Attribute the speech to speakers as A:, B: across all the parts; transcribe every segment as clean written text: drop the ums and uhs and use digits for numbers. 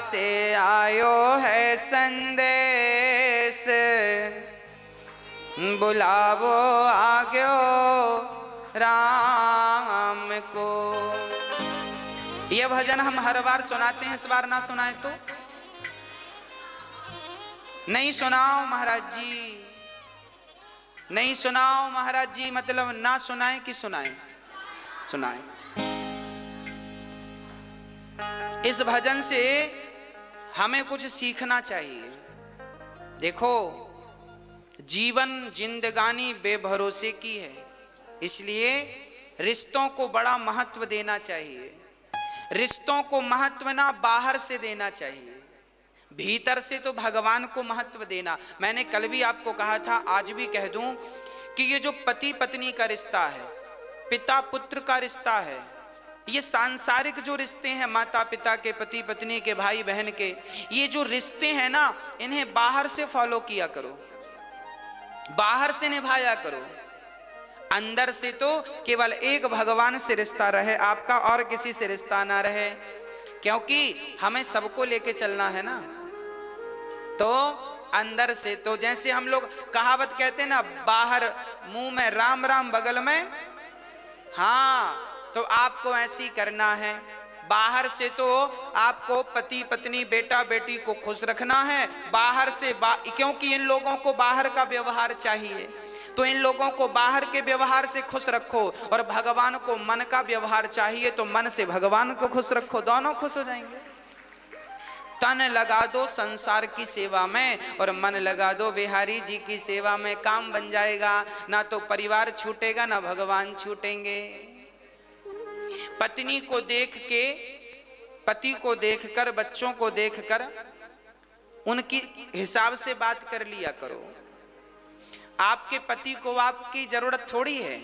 A: से आयो है संदेश, बुलावो आग्यो राम को। यह भजन हम हर बार सुनाते हैं, इस बार ना सुनाए तो नहीं सुनाओ महाराज जी, नहीं सुनाओ महाराज जी, मतलब ना सुनाए कि सुनाए? सुनाए। इस भजन से हमें कुछ सीखना चाहिए। देखो, जीवन जिंदगानी बेभरोसे की है, इसलिए रिश्तों को बड़ा महत्व देना चाहिए। रिश्तों को महत्व ना बाहर से देना चाहिए, भीतर से तो भगवान को महत्व देना। मैंने कल भी आपको कहा था, आज भी कह दूं कि ये जो पति पत्नी का रिश्ता है, पिता पुत्र का रिश्ता है, ये सांसारिक जो रिश्ते हैं, माता पिता के, पति पत्नी के, भाई बहन के, ये जो रिश्ते हैं ना, इन्हें बाहर से फॉलो किया करो, बाहर से निभाया करो। अंदर से तो केवल एक भगवान से रिश्ता रहे आपका, और किसी से रिश्ता ना रहे, क्योंकि हमें सबको लेके चलना है ना। तो अंदर से तो जैसे हम लोग कहावत कहते हैं ना, बाहर मुंह में राम राम बगल में, हाँ, तो आपको ऐसी करना है। बाहर से तो आपको पति पत्नी बेटा बेटी को खुश रखना है, बाहर से क्योंकि इन लोगों को बाहर का व्यवहार चाहिए, तो इन लोगों को बाहर के व्यवहार से खुश रखो, और भगवान को मन का व्यवहार चाहिए, तो मन से भगवान को खुश रखो, दोनों खुश हो जाएंगे। तन लगा दो संसार की सेवा में और मन लगा दो बिहारी जी की सेवा में, काम बन जाएगा। ना तो परिवार छूटेगा, ना भगवान छूटेंगे। पत्नी को देख के, पति को देखकर, बच्चों को देखकर उनकी हिसाब से बात कर लिया करो। आपके पति को आपकी जरूरत थोड़ी है,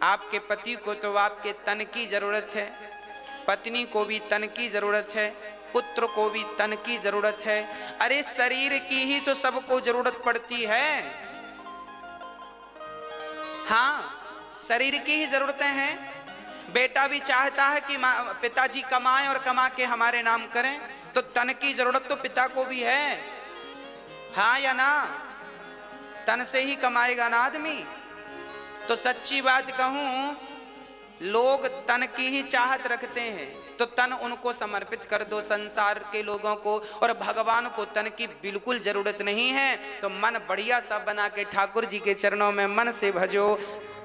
A: आपके पति को तो आपके तन की जरूरत है, पत्नी को भी तन की जरूरत है, पुत्र को भी तन की जरूरत है। अरे शरीर की ही तो सबको जरूरत पड़ती है। हाँ, शरीर की ही जरूरतें हैं। बेटा भी चाहता है कि पिताजी कमाएं और कमा के हमारे नाम करें, तो तन की जरूरत तो पिता को भी है, हाँ या ना? तन से ही कमाएगा ना आदमी। तो सच्ची बात कहूं, लोग तन की ही चाहत रखते हैं, तो तन उनको समर्पित कर दो संसार के लोगों को, और भगवान को तन की बिल्कुल जरूरत नहीं है। तो मन बढ़िया सा बना के ठाकुर जी के चरणों में मन से भजो।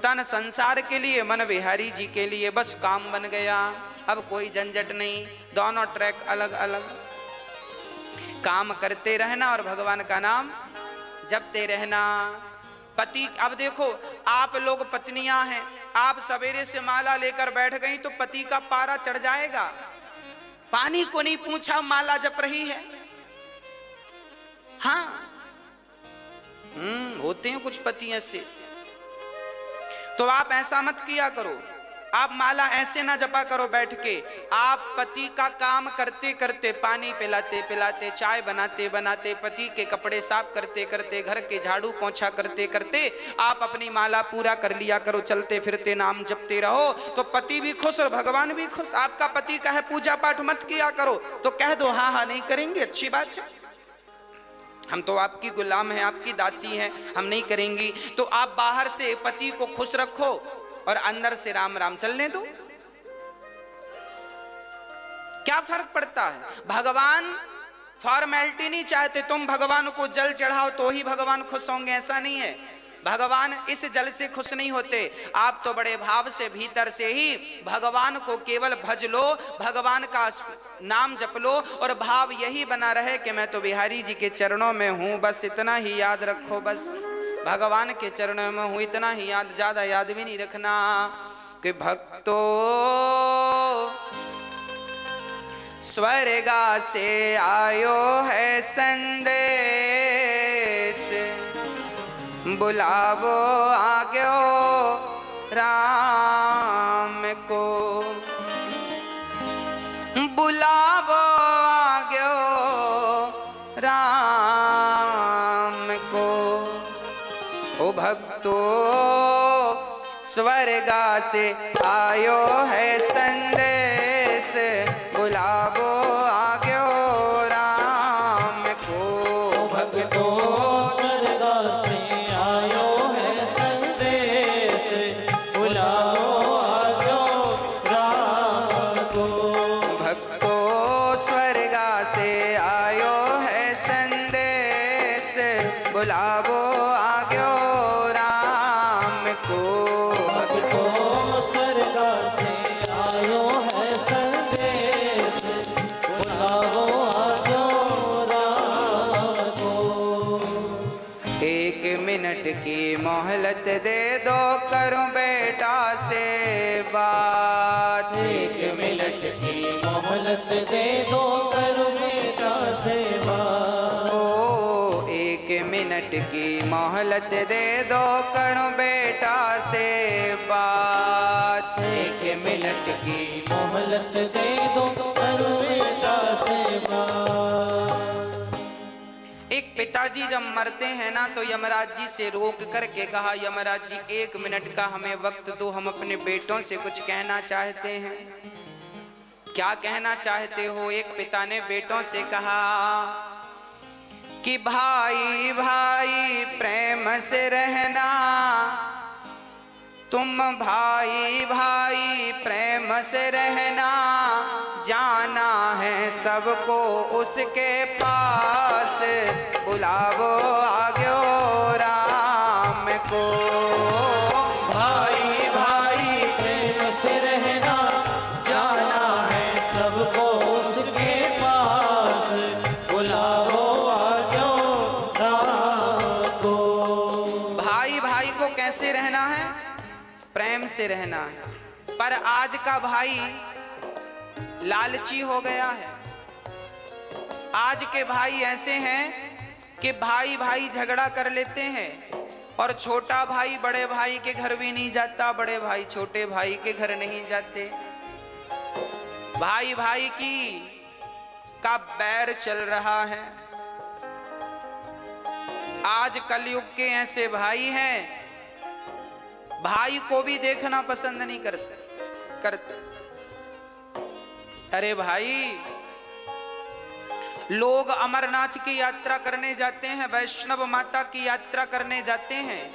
A: तन संसार के लिए, मन बिहारी जी के लिए, बस काम बन गया। अब कोई झंझट नहीं, दोनों ट्रैक अलग अलग, काम करते रहना और भगवान का नाम जपते रहना। पति, अब देखो आप लोग पत्नियां हैं, आप सवेरे से माला लेकर बैठ गई तो पति का पारा चढ़ जाएगा। पानी को नहीं पूछा, माला जप रही है। हाँ, होते हैं कुछ पति ऐसे। तो आप ऐसा मत किया करो, आप माला ऐसे ना जपा करो बैठ के। आप पति का काम करते करते, पानी पिलाते पिलाते, चाय बनाते बनाते, पति के कपड़े साफ करते करते, घर के झाड़ू पोंछा करते करते आप अपनी माला पूरा कर लिया करो। चलते फिरते नाम जपते रहो, तो पति भी खुश और भगवान भी खुश। आपका पति कहे पूजा पाठ मत किया करो, तो कह दो हाँ हाँ नहीं करेंगे, अच्छी बात है, हम तो आपकी गुलाम हैं, आपकी दासी हैं, हम नहीं करेंगी। तो आप बाहर से पति को खुश रखो और अंदर से राम राम चलने दो। क्या फर्क पड़ता है? भगवान फॉर्मेलिटी नहीं चाहते, तुम भगवान को जल चढ़ाओ तो ही भगवान खुश होंगे, ऐसा नहीं है। भगवान इस जल से खुश नहीं होते, आप तो बड़े भाव से भीतर से ही भगवान को केवल भज लो, भगवान का नाम जप लो, और भाव यही बना रहे कि मैं तो बिहारी जी के चरणों में हूं, बस इतना ही याद रखो, बस भगवान के चरणों में हूं, इतना ही याद, ज्यादा याद भी नहीं रखना। कि भक्तो स्वर्गा से आयो है संदेश, बुलावो आग्यो राम को, बुलावो आग्यो राम को। ओ भक्तो स्वर्गा से आयो है संदेश, बुलावो आग्यो बुलावो आग्यो राम को।
B: भक्तो स्वर्ग से आयो है संदेश, बुलावो आग्यो राम को।
A: 1 मिनट की मोहलत दे दो, करूं बेटा से बात।
B: 1 मिनट की मोहलत दे दो, करूं बेटा से बात।
A: ओ 1 मिनट की मोहलत दे दो, करूं बेटा से बात।
B: 1 मिनट की मोहलत दे दो, करूं बेटा से बात।
A: एक पिताजी जब मरते हैं ना तो यमराज जी से रोक करके कहा, यमराज जी 1 मिनट का हमें वक्त दो, हम अपने बेटों से कुछ कहना चाहते हैं। क्या कहना चाहते हो? एक पिता ने बेटों से कहा कि भाई भाई प्रेम से रहना, तुम भाई भाई प्रेम से रहना, जाना है सबको उसके पास, बुलावो आग्यो राम को। भाई भाई
B: प्रेम से रहना, जाना है सबको उसके पास, बुलावो आग्यो राम को।
A: भाई भाई को कैसे रहना है? प्रेम से रहना है। पर आज का भाई लालची हो गया है। आज के भाई ऐसे हैं कि भाई भाई झगड़ा कर लेते हैं और छोटा भाई बड़े भाई के घर भी नहीं जाता, बड़े भाई छोटे भाई के घर नहीं जाते। भाई भाई की का बैर चल रहा है। आज कलयुग के ऐसे भाई हैं, भाई को भी देखना पसंद नहीं करते। अरे भाई, लोग अमरनाथ की यात्रा करने जाते हैं, वैष्णव माता की यात्रा करने जाते हैं,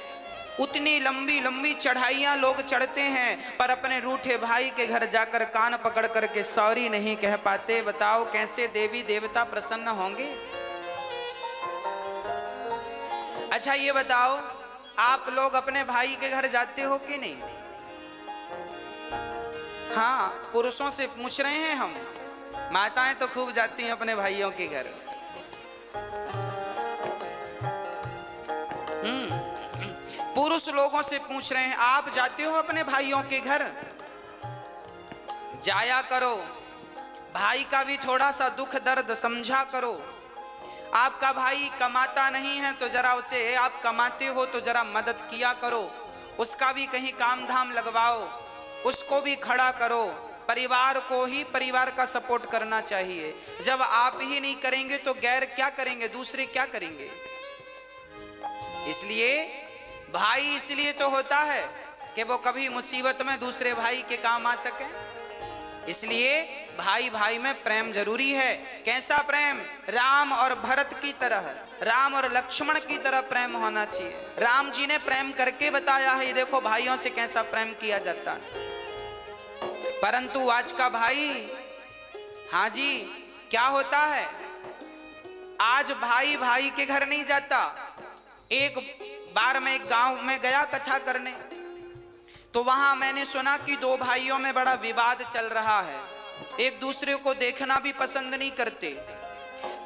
A: उतनी लंबी लंबी चढ़ाइयां लोग चढ़ते हैं, पर अपने रूठे भाई के घर जाकर कान पकड़ करके सॉरी नहीं कह पाते। बताओ कैसे देवी देवता प्रसन्न होंगे? अच्छा ये बताओ, आप लोग अपने भाई के घर जाते हो कि नहीं? हाँ, पुरुषों से पूछ रहे हैं हम। माताएं तो खूब जाती हैं अपने भाइयों के घर। पुरुष लोगों से पूछ रहे हैं, आप जाते हो अपने भाइयों के घर? जाया करो, भाई का भी थोड़ा सा दुख दर्द समझा करो। आपका भाई कमाता नहीं है तो जरा उसे, आप कमाते हो तो जरा मदद किया करो, उसका भी कहीं काम धाम लगवाओ, उसको भी खड़ा करो। परिवार को ही परिवार का सपोर्ट करना चाहिए। जब आप ही नहीं करेंगे तो गैर क्या करेंगे? दूसरे क्या करेंगे? इसलिए भाई इसलिए तो होता है कि वो कभी मुसीबत में दूसरे भाई के काम आ सके। इसलिए भाई भाई में प्रेम जरूरी है। कैसा प्रेम? राम और भरत की तरह, राम और लक्ष्मण की तरह प्रेम होना चाहिए। राम जी ने प्रेम करके बताया है, देखो भाइयों से कैसा प्रेम किया जाता है। परंतु आज का भाई, हाँ जी, क्या होता है? आज भाई भाई के घर नहीं जाता। एक बार मैं एक गांव में गया कथा करने, तो वहां मैंने सुना कि 2 भाइयों में बड़ा विवाद चल रहा है, एक दूसरे को देखना भी पसंद नहीं करते।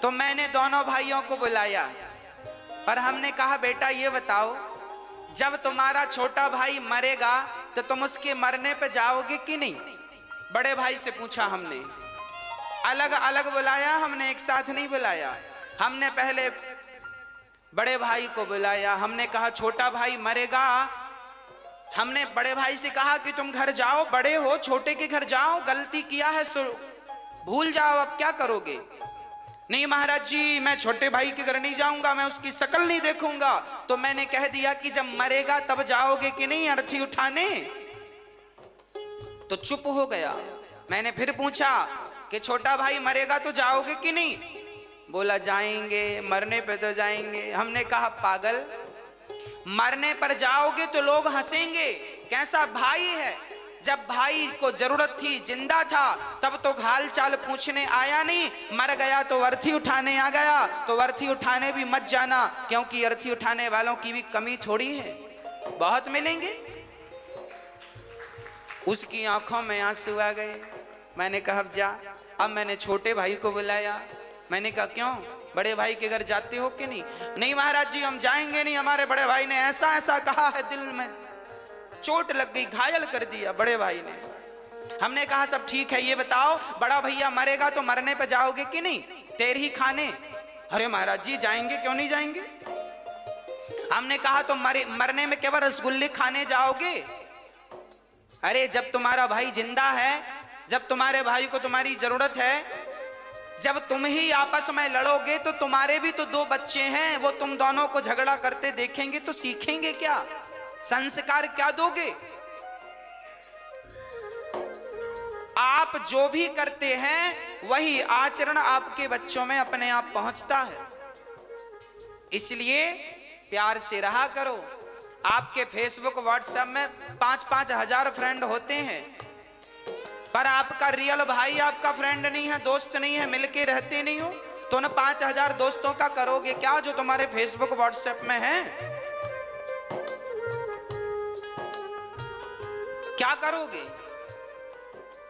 A: तो मैंने दोनों भाइयों को बुलाया और हमने कहा, बेटा ये बताओ, जब तुम्हारा छोटा भाई मरेगा तो तुम उसके मरने पे जाओगे कि नहीं? बड़े भाई से पूछा हमने। अलग अलग बुलाया हमने, एक साथ नहीं बुलाया। हमने पहले बड़े भाई को बुलाया, हमने कहा छोटा भाई मरेगा। हमने बड़े भाई से कहा कि तुम घर जाओ, बड़े हो, छोटे के घर जाओ, गलती किया है सो भूल जाओ, अब क्या करोगे? नहीं महाराज जी, मैं छोटे भाई के घर नहीं जाऊंगा, मैं उसकी शक्ल नहीं देखूंगा। तो मैंने कह दिया कि जब मरेगा तब जाओगे कि नहीं अर्थी उठाने? तो चुप हो गया। मैंने फिर पूछा कि छोटा भाई मरेगा तो जाओगे कि नहीं? बोला जाएंगे, मरने पे तो जाएंगे। हमने कहा पागल, मरने पर जाओगे तो लोग हंसेंगे, कैसा भाई है, जब भाई को जरूरत थी, जिंदा था, तब तो हाल चाल पूछने आया नहीं, मर गया तो अर्थी उठाने आ गया। तो अर्थी उठाने भी मत जाना, क्योंकि अर्थी उठाने वालों की भी कमी थोड़ी है, बहुत मिलेंगे। उसकी आंखों में आंसू आ गए। मैंने कहा अब जा। अब मैंने छोटे भाई को बुलाया। मैंने कहा क्यों, बड़े भाई के घर जाते हो कि नहीं? नहीं महाराज जी हम जाएंगे नहीं, हमारे बड़े भाई ने ऐसा ऐसा कहा है, दिल में चोट लग गई, घायल कर दिया बड़े भाई ने। हमने कहा सब ठीक है, ये बताओ बड़ा भैया मरेगा तो मरने पे जाओगे कि नहीं, तेरे ही खाने? अरे महाराज जी जाएंगे, क्यों नहीं जाएंगे। हमने कहा तो मरने में केवल रसगुल्ले खाने जाओगे? अरे जब तुम्हारा भाई जिंदा है, जब तुम्हारे भाई को तुम्हारी जरूरत है, जब तुम ही आपस में लड़ोगे तो तुम्हारे भी तो दो बच्चे हैं, वो तुम दोनों को झगड़ा करते देखेंगे तो सीखेंगे क्या, संस्कार क्या दोगे? आप जो भी करते हैं वही आचरण आपके बच्चों में अपने आप पहुंचता है। इसलिए प्यार से रहा करो। आपके फेसबुक व्हाट्सएप में 5-5 हजार फ्रेंड होते हैं, पर आपका रियल भाई आपका फ्रेंड नहीं है, दोस्त नहीं है, मिलके रहते नहीं हो, तो उन 5 हजार दोस्तों का करोगे क्या जो तुम्हारे फेसबुक व्हाट्सएप में है? क्या करोगे?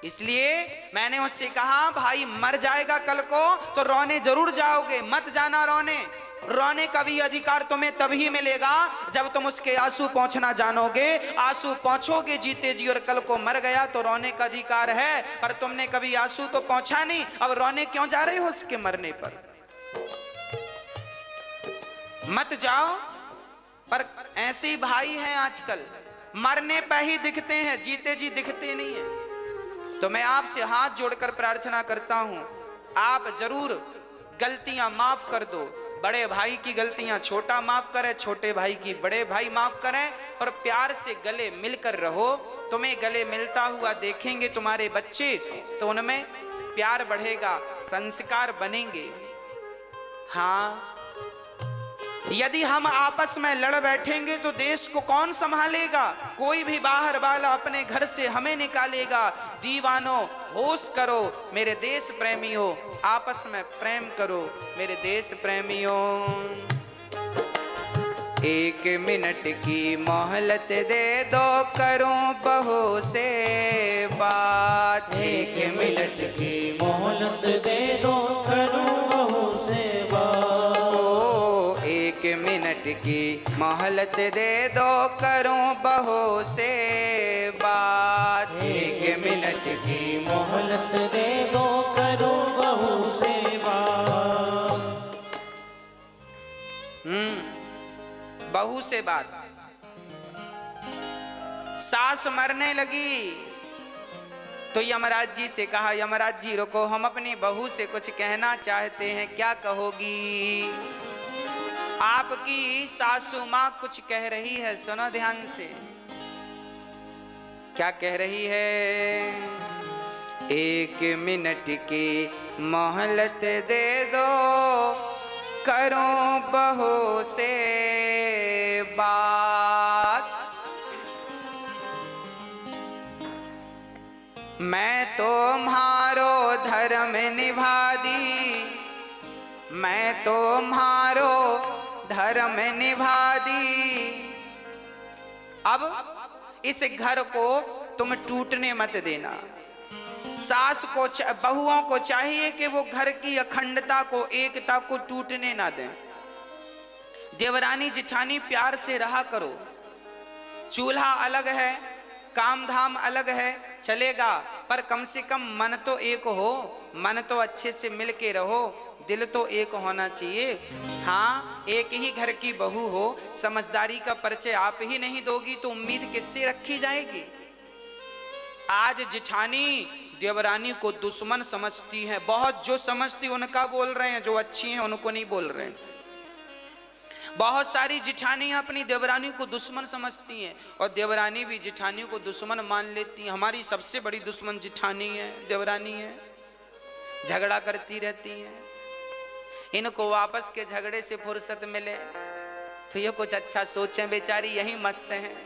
A: इसलिए मैंने उससे कहा भाई मर जाएगा कल को तो रोने जरूर जाओगे, मत जाना रोने। रोने का भी अधिकार तुम्हें तभी मिलेगा जब तुम उसके आंसू पहुंचना जानोगे। आंसू पहुंचोगे जीते जी, और कल को मर गया तो रोने का अधिकार है, पर तुमने कभी आंसू तो पहुंचा नहीं, अब रोने क्यों जा रहे हो उसके मरने पर? मत जाओ। पर ऐसे ही भाई हैं आजकल, मरने पे ही दिखते हैं, जीते जी दिखते नहीं है। तो मैं आपसे हाथ जोड़कर प्रार्थना करता हूं, आप जरूर गलतियां माफ कर दो। बड़े भाई की गलतियां छोटा माफ करे, छोटे भाई की बड़े भाई माफ करें, और प्यार से गले मिलकर रहो। तुम्हें गले मिलता हुआ देखेंगे तुम्हारे बच्चे तो उनमें प्यार बढ़ेगा, संस्कार बनेंगे। हाँ, यदि हम आपस में लड़ बैठेंगे तो देश को कौन संभालेगा? कोई भी बाहर वाला अपने घर से हमें निकालेगा। दीवानों होश करो मेरे देश प्रेमियों, आपस में प्रेम करो मेरे देश प्रेमियों। 1 मिनट की मोहलत दे दो, करूं बहू से बात।
B: 1 मिनट की मोहलत दे दो, करूं बहू से बात।
A: 1 मिनट की मोहलत दे दो, करूं बहू से बात। 1 मिनट
B: की मोहलत दे दो, करूं बहू से बात।
A: बहू से बात। सास मरने लगी तो यमराज जी से कहा, यमराज जी रुको, हम अपनी बहू से कुछ कहना चाहते हैं, क्या कहोगी? आपकी सासू माँ कुछ कह रही है, सुनो ध्यान से। क्या कह रही है? 1 मिनट की मोहलत दे दो, करूं बहू से बात। मैं तुम्हारो धर्म निभा दी, मैं तुम्हारो धर्म निभा दी। अब इस घर को तुम टूटने मत देना। सास को, बहुओं को चाहिए कि वो घर की अखंडता को, एकता को टूटने ना दें। देवरानी जिठानी प्यार से रहा करो। चूल्हा अलग है, काम धाम अलग है, चलेगा, पर कम से कम मन तो एक हो, मन तो अच्छे से मिल के रहो, दिल तो एक होना चाहिए। हाँ, एक ही घर की बहू हो, समझदारी का परिचय आप ही नहीं दोगी तो उम्मीद किससे रखी जाएगी? आज जिठानी देवरानी को दुश्मन समझती है, बहुत जो समझती उनका बोल रहे हैं, जो अच्छी हैं उनको नहीं बोल रहे हैं। बहुत सारी जिठानी अपनी देवरानी को दुश्मन समझती हैं, और देवरानी भी जिठानी को दुश्मन मान लेती हैं। हमारी सबसे बड़ी दुश्मन जिठानी है, देवरानी है, झगड़ा करती रहती हैं। इनको आपस के झगड़े से फुर्सत मिले तो ये कुछ अच्छा सोचें, बेचारी यही मस्त हैं,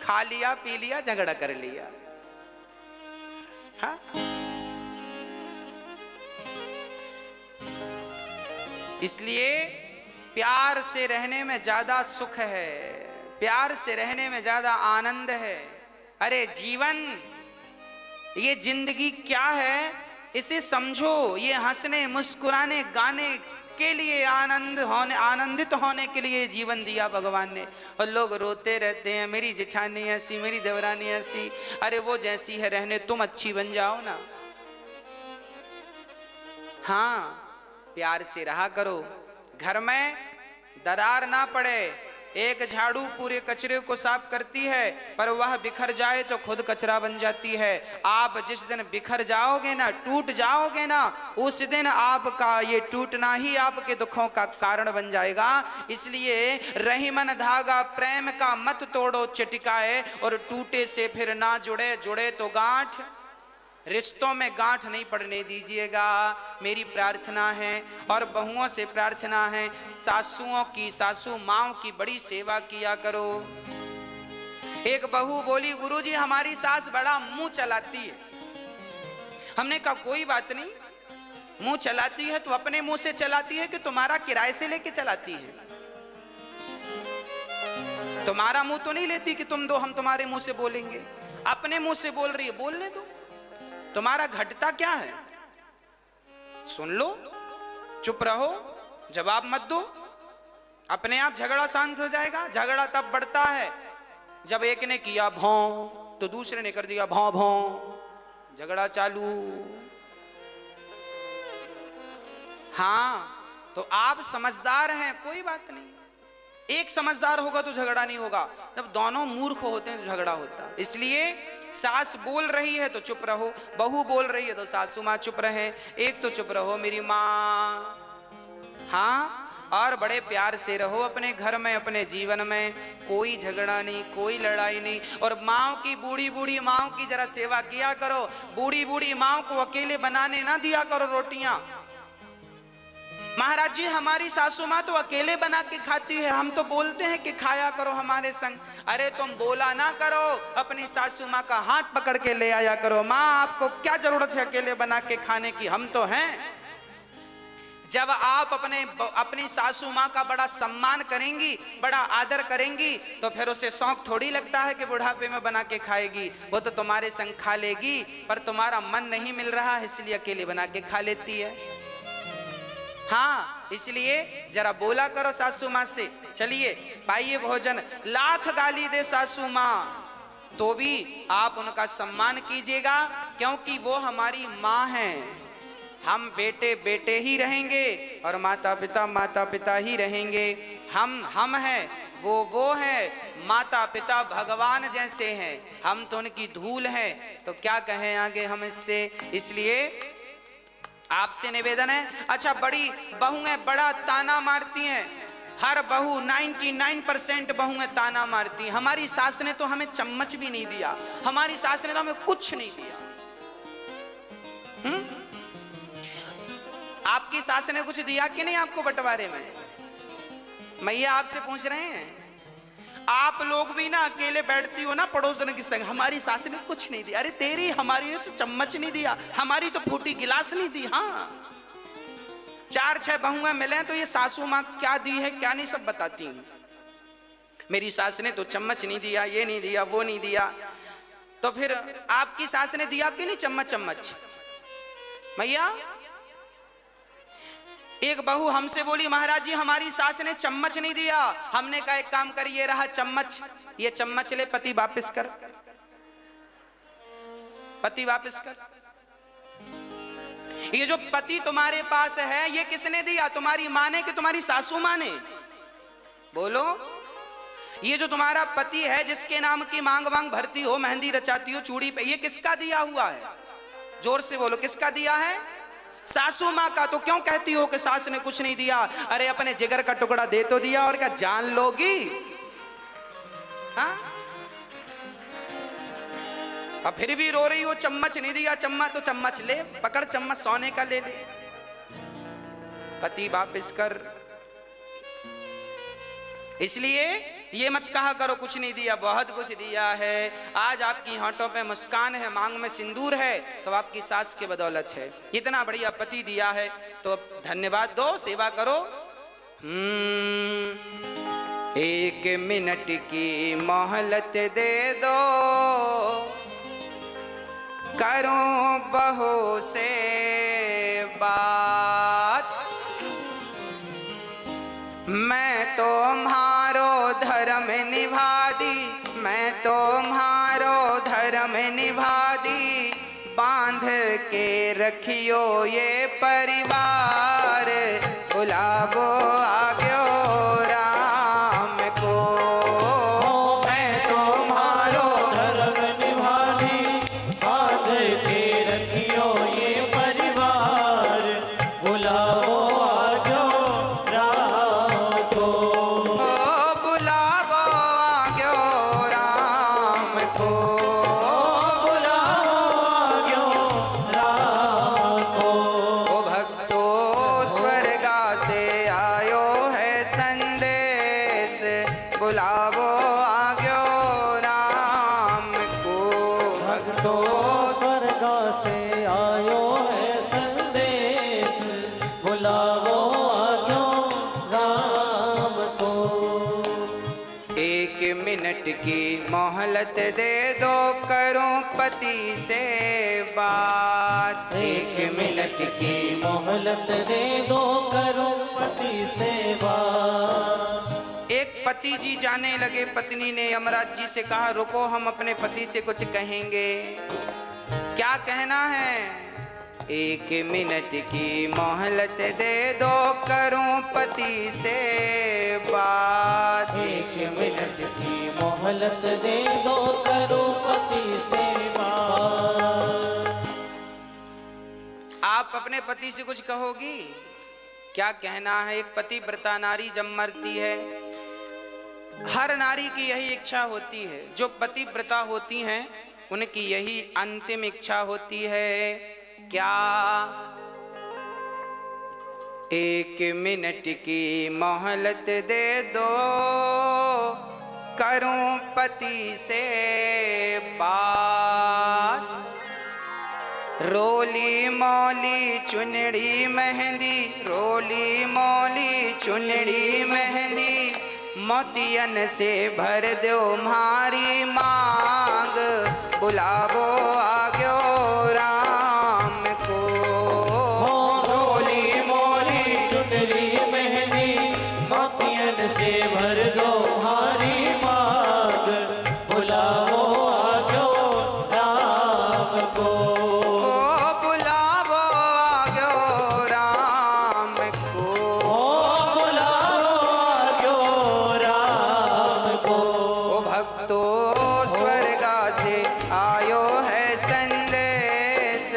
A: खा लिया पी लिया झगड़ा कर लिया। हाँ? इसलिए प्यार से रहने में ज्यादा सुख है, प्यार से रहने में ज्यादा आनंद है। अरे जीवन, ये जिंदगी क्या है इसे समझो। ये हंसने मुस्कुराने गाने के लिए, आनंदित होने के लिए जीवन दिया भगवान ने। और लोग रोते रहते हैं, मेरी जेठानी ऐसी, मेरी देवरानी ऐसी। अरे वो जैसी है रहने, तुम अच्छी बन जाओ ना। हाँ, प्यार से रहा करो, घर में दरार ना पड़े। एक झाड़ू पूरे कचरे को साफ करती है, पर वह बिखर जाए तो खुद कचरा बन जाती है। आप जिस दिन बिखर जाओगे ना, टूट जाओगे ना, उस दिन आपका ये टूटना ही आपके दुखों का कारण बन जाएगा। इसलिए रही मन धागा प्रेम का मत तोड़ो चिटकाए, और टूटे से फिर ना जुड़े, जुड़े तो गांठ। रिश्तों में गांठ नहीं पड़ने दीजिएगा, मेरी प्रार्थना है। और बहुओं से प्रार्थना है, सासुओं की, सासू माओं की बड़ी सेवा किया करो। एक बहू बोली, गुरुजी हमारी सास बड़ा मुंह चलाती है। हमने कहा कोई बात नहीं, मुंह चलाती है तो अपने मुंह से चलाती है कि तुम्हारा किराए से लेके चलाती है? तुम्हारा मुंह तो नहीं लेती कि तुम दो हम तुम्हारे मुंह से बोलेंगे। अपने मुंह से बोल रही है, बोलने दो। तुम्हारा घटता क्या है? सुन लो, चुप रहो, जवाब मत दो, अपने आप झगड़ा शांत हो जाएगा। झगड़ा तब बढ़ता है जब एक ने किया भौं तो दूसरे ने कर दिया भौं भौं, झगड़ा चालू। हाँ, तो आप समझदार हैं, कोई बात नहीं। एक समझदार होगा तो झगड़ा नहीं होगा, जब दोनों मूर्ख होते हैं तो झगड़ा होता है। इसलिए सास बोल रही है तो चुप रहो, बहू बोल रही है तो सासू माँ चुप रहे। एक तो चुप रहो मेरी माँ। हाँ, और बड़े प्यार से रहो अपने घर में, अपने जीवन में। कोई झगड़ा नहीं, कोई लड़ाई नहीं। और माँ की, बूढ़ी बूढ़ी माँ की जरा सेवा किया करो। बूढ़ी बूढ़ी माँ को अकेले बनाने ना दिया करो रोटियां। महाराज जी हमारी सासू माँ तो अकेले बना के खाती है, हम तो बोलते हैं कि खाया करो हमारे संग। अरे तुम बोला ना करो, अपनी सासू माँ का हाथ पकड़ के ले आया करो। माँ आपको क्या जरूरत है अकेले बना के खाने की, हम तो हैं। जब आप अपनी सासू माँ का बड़ा सम्मान करेंगी, बड़ा आदर करेंगी, तो फिर उसे शौक थोड़ी लगता है कि बुढ़ापे में बना के खाएगी। वो तो तुम्हारे संग खा लेगी, पर तुम्हारा मन नहीं मिल रहा है इसलिए अकेले बना के खा लेती है। हाँ, इसलिए जरा बोला करो सासू माँ से, चलिए पाइए भोजन। लाख गाली दे सासू माँ तो भी आप उनका सम्मान कीजिएगा, क्योंकि वो हमारी माँ हैं। हम बेटे बेटे ही रहेंगे और माता पिता ही रहेंगे। हम हैं, वो है। माता पिता भगवान जैसे हैं, हम तो उनकी धूल हैं, तो क्या कहें आगे हम इससे। इसलिए आपसे निवेदन है। अच्छा, बड़ी बहुएं बड़ा ताना मारती हैं, हर बहू 99% बहुएं ताना मारती हैं। हमारी सास ने तो हमें चम्मच भी नहीं दिया, हमारी सास ने तो हमें कुछ नहीं दिया। आपकी सास ने कुछ दिया कि नहीं आपको बंटवारे में? मैया आपसे पूछ रहे हैं। आप लोग भी ना अकेले बैठती हो ना पड़ोसन की संग, हमारी सास ने कुछ नहीं दिया। अरे तेरी, हमारी ने तो चम्मच नहीं दिया, हमारी तो फूटी गिलास नहीं दी। हाँ, 4-6 बहुएं मिले तो ये सासू माँ क्या दी है क्या नहीं सब बताती हैं। मेरी सास ने तो चम्मच नहीं दिया, ये नहीं दिया, वो नहीं दिया। तो फिर आपकी सास ने दिया कि नहीं चम्मच? मैया, एक बहू हमसे बोली, महाराज जी हमारी सास ने चम्मच नहीं दिया। हमने कहा एक काम करिए, रहा चम्मच, ये चम्मच ले, पति वापस कर, पति वापस कर। ये जो पति तुम्हारे पास है ये किसने दिया? तुम्हारी माँ ने कि तुम्हारी सासू माँ ने? बोलो। ये जो तुम्हारा पति है जिसके नाम की मांग वांग भरती हो, मेहंदी रचाती हो चूड़ी पे, ये किसका दिया हुआ है? जोर से बोलो, किसका दिया है? सासू माँ का। तो क्यों कहती हो कि सास ने कुछ नहीं दिया? अरे अपने जिगर का टुकड़ा दे तो दिया, और क्या जान लोगी? हाँ, अब फिर भी रो रही हो चम्मच नहीं दिया। चम्मच तो चम्मच ले, पकड़ चम्मच, सोने का ले ले, पति वापस कर। इसलिए ये मत कहा करो कुछ नहीं दिया, बहुत कुछ दिया है। आज आपकी होंठों पे मुस्कान है, मांग में सिंदूर है, तो आपकी सास की बदौलत है। इतना बढ़िया पति दिया है तो धन्यवाद दो, सेवा करो। 1 मिनट की मोहलत दे दो, करूं बहू से बात। मैं तुम्हारो धर्म निभा दी, मैं तुम्हारो धर्म निभा दी, बांध के रखियो ये परिवार, बुलावो आग्यो राम को।
B: मैं तुम्हारो धर्म निभा दी, बांध के रखियो ये परिवार, बुलाओ आजो राम को।
A: बुलावो आग्यो राम को,
B: बुलाओ आजो राम को।
A: ओ भक्तो स्वर्गा से आयो है संदेश, बुलावो आग्यो राम को।
B: भक्तो स्वर्ग से आयो है संदेश, बुलाओ आजो राम को।
A: 1 मिनट की मोहलत दे दो, करूं पति से बात।
B: 1 मिनट की मोहलत दे दो, करो पति सेवा।
A: एक पति जी जाने लगे, पत्नी ने यमराज जी से कहा रुको, हम अपने पति से कुछ कहेंगे। क्या कहना है? 1 मिनट की मोहलत दे दो, करूं पति से बात।
B: 1 मिनट की मोहलत दे दो, करो पति सेवा।
A: आप अपने पति से कुछ कहोगी? क्या कहना है? एक पतिव्रता नारी जब मरती है, हर नारी की यही इच्छा होती है, जो पतिव्रता होती हैं उनकी यही अंतिम इच्छा होती है। क्या? 1 मिनट की मोहलत दे दो, करूं पति से बात। रोली मौली चुनड़ी मेहंदी, रोली मौली चुनड़ी मेहंदी, मोतियन से भर दो मारी मांग, बुलावो आग्यो राम को। रोली मौली
B: चुनरी मेहंदी, मोतियन से भर दो हारी मांग, बुलाओ आजो राम को।
A: बुलावो आग्यो राम को।
B: बुलाओ आजो राम को।
A: ओ भक्तो स्वर्गा से आयो है संदेश,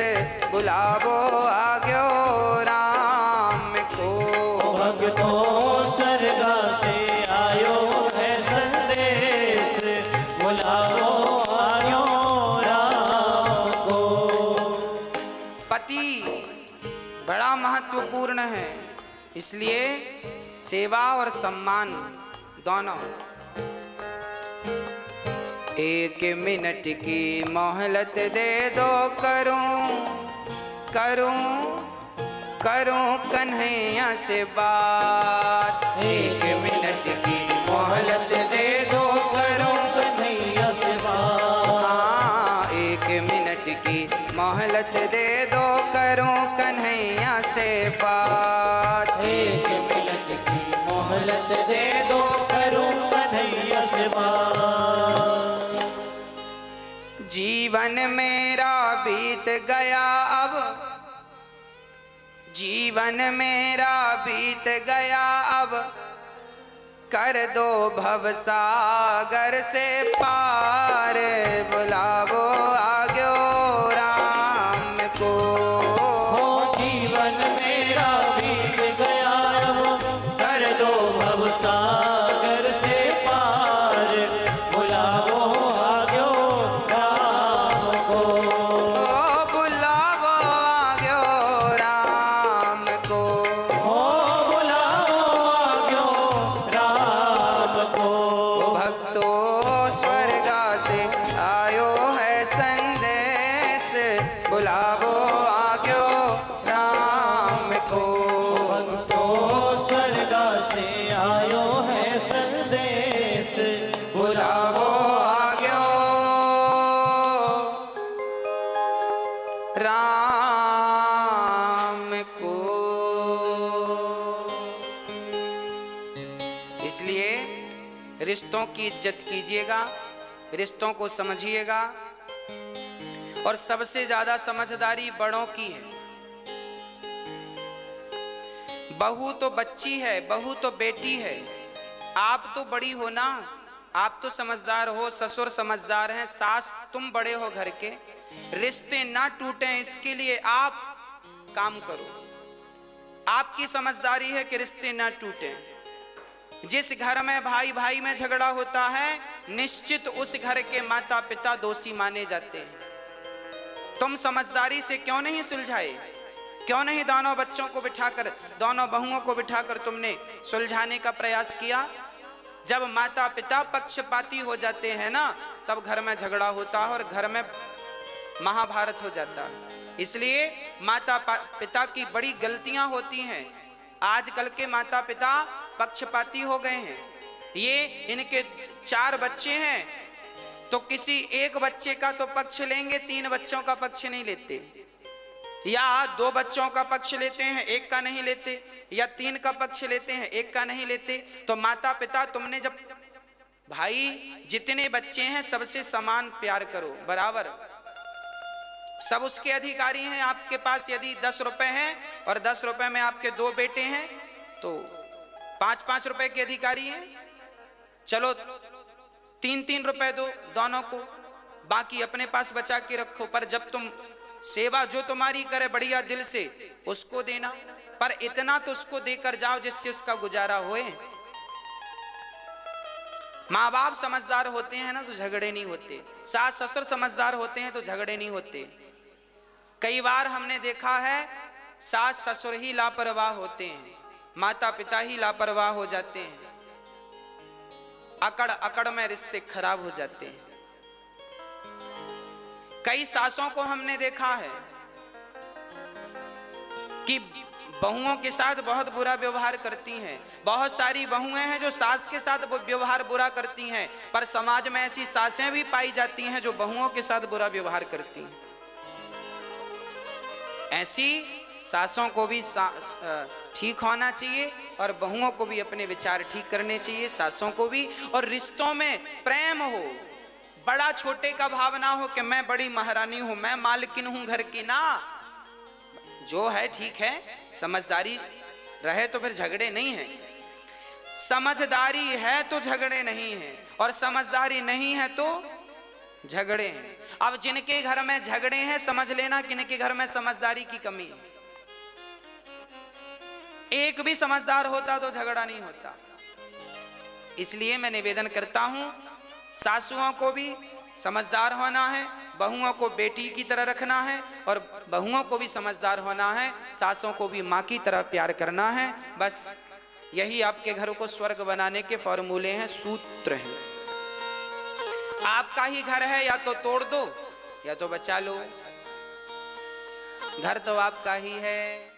A: बुलावो आग्यो राम को।
B: भक्तो स्वर्गा से आयो है संदेश, बुलाओ आयो राम को।
A: पति बड़ा महत्वपूर्ण है, इसलिए सेवा और सम्मान दोनों। 1 मिनट की मोहलत दे दो, करूं कन्हैया से बात। 1 मिनट की मोहलत दे दो, करूं
B: कन्हैया से बात।
A: 1 मिनट की मोहलत दे दो, करूं कन्हैया से बात।
B: 1 मिनट की मोहलत दे दो, करूं कन्हैया से बात।
A: जीवन मेरा बीत गया अब, जीवन मेरा बीत गया अब, कर दो भवसागर से पार, बुलावो आग्यो राम को।
B: जीवन मेरा बीत गया अब, कर दो भवसागर से पार, बुलाओ आग्यो राम को।
A: बुलावो आग्यो राम को।
B: बुलाओ आग्यो राम को।
A: इसलिए रिश्तों की इज्जत कीजिएगा, रिश्तों को समझिएगा। और सबसे ज्यादा समझदारी बड़ों की है। बहू तो बच्ची है, बहू तो बेटी है, आप तो बड़ी हो ना, आप तो समझदार हो, ससुर समझदार हैं, सास तुम बड़े हो घर के। रिश्ते ना टूटें इसके लिए आप काम करो। आपकी समझदारी है कि रिश्ते ना टूटें। जिस घर में भाई भाई में झगड़ा होता है, निश्चित उस घर के माता पिता दोषी माने जाते हैं। तुम समझदारी से क्यों नहीं सुलझाए? क्यों नहीं दोनों बच्चों को बिठाकर, दोनों बहुओं को बिठाकर तुमने सुलझाने का प्रयास किया? जब माता पिता पक्षपाती हो जाते हैं ना, तब घर में झगड़ा होता है और घर में महाभारत हो जाता है। इसलिए माता पिता की बड़ी गलतियां होती हैं। आजकल के माता पिता पक्षपाती हो गए हैं। ये इनके 4 बच्चे हैं तो किसी एक बच्चे का तो पक्ष लेंगे, 3 बच्चों का पक्ष नहीं लेते, या 2 बच्चों का पक्ष लेते हैं, 1 का नहीं लेते, या 3 का पक्ष लेते हैं, 1 का नहीं लेते। तो माता पिता तुमने जब, भाई जितने बच्चे हैं सबसे समान प्यार करो, बराबर, सब उसके अधिकारी हैं। आपके पास यदि 10 रुपए हैं और 10 रुपए में आपके 2 बेटे हैं तो 5-5 रुपए के अधिकारी हैं। चलो 3-3 रुपए दो दोनों को, बाकी अपने पास बचा के रखो। पर जब तुम सेवा जो तुम्हारी करे बढ़िया दिल से, उसको देना, पर इतना तो उसको देकर जाओ जिससे उसका गुजारा होए। माँ बाप समझदार होते हैं ना तो झगड़े नहीं होते, सास ससुर समझदार होते हैं तो झगड़े नहीं होते। कई बार हमने देखा है सास ससुर ही लापरवाह होते हैं, माता पिता ही लापरवाह हो जाते हैं, अकड़ अकड़ में रिश्ते खराब हो जाते हैं। कई सासों को हमने देखा है कि बहुओं के साथ बहुत बुरा व्यवहार करती हैं। बहुत सारी बहुएं हैं जो सास के साथ व्यवहार बुरा करती हैं, पर समाज में ऐसी सासें भी पाई जाती हैं जो बहुओं के साथ बुरा व्यवहार करती हैं। ऐसी सासों को भी ठीक होना चाहिए और बहुओं को भी अपने विचार ठीक करने चाहिए, सासों को भी। और रिश्तों में प्रेम हो, बड़ा छोटे का भाव ना हो कि मैं बड़ी महारानी हूं, मैं मालकिन हूं घर की, ना। जो है ठीक है, समझदारी रहे तो फिर झगड़े नहीं है। समझदारी है तो झगड़े नहीं है, और समझदारी नहीं है तो झगड़े हैं। अब जिनके घर में झगड़े हैं, समझ लेना कि इनके घर में समझदारी की कमी है। एक भी समझदार होता तो झगड़ा नहीं होता। इसलिए मैं निवेदन करता हूं, सासुओं को भी समझदार होना है, बहुओं को बेटी की तरह रखना है, और बहुओं को भी समझदार होना है, सासों को भी माँ की तरह प्यार करना है। बस यही आपके घर को स्वर्ग बनाने के फॉर्मूले हैं, सूत्र हैं। आपका ही घर है, या तो तोड़ दो या तो बचा लो। घर तो आपका ही है।